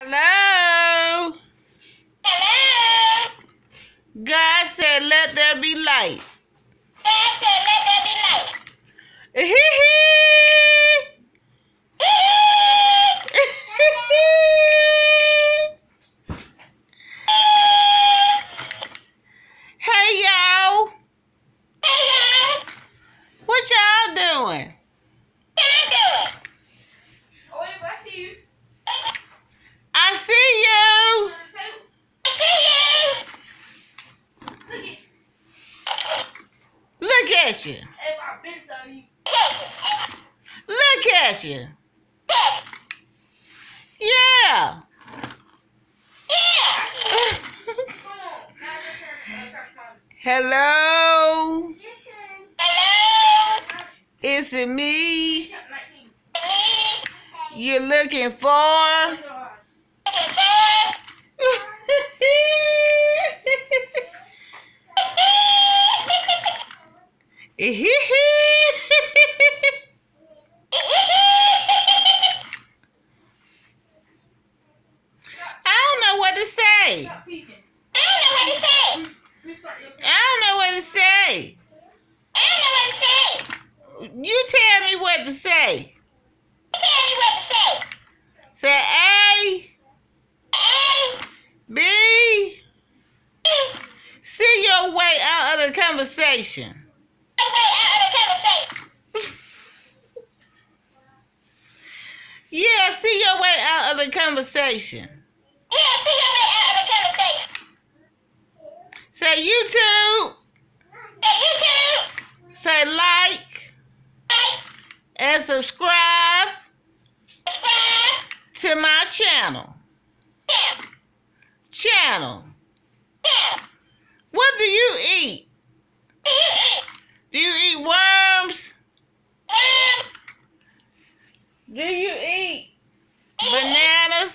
Hello. Hello. God said, let there be light. God said, let there be light. Hey, y'all. Hello. What y'all doing? What you doing? Oh, yeah, I see you. I see you. I see you. Look at you. Hey, my bitch on you. Look at you. Yeah. Come on. Now it's your turn. Crush Mommy. Hello. Hello. Is it me You got 19. you're looking for? Close your eyes. I don't know what to say. Stop peeking. I don't know what to say. Restart your I don't know what to say. I don't know what to say. You tell me what to say. Tell me what to say. Say A, A, B. B, See your way out of the conversation. a way out of the conversation. Yeah, see your way out of the conversation. Yeah, see your way out of the conversation. Say YouTube. Say YouTube, Say like like, and subscribe subscribe, to my channel. share, Channel. share. What do you eat? Do you eat? Do you eat worms? Worms, Do you eat bananas?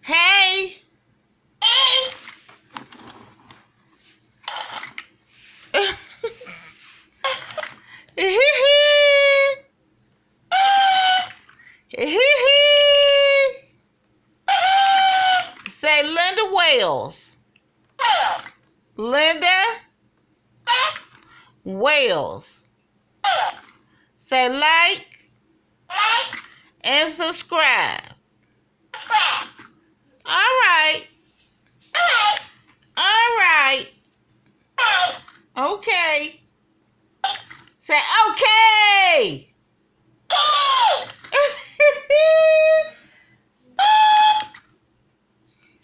Hey. eggs, Say Linda Wales. pearl, Linda Wales. pearl. Say like Like, and subscribe. subscribe. All right. Alright, All right. alright. Okay. Say okay.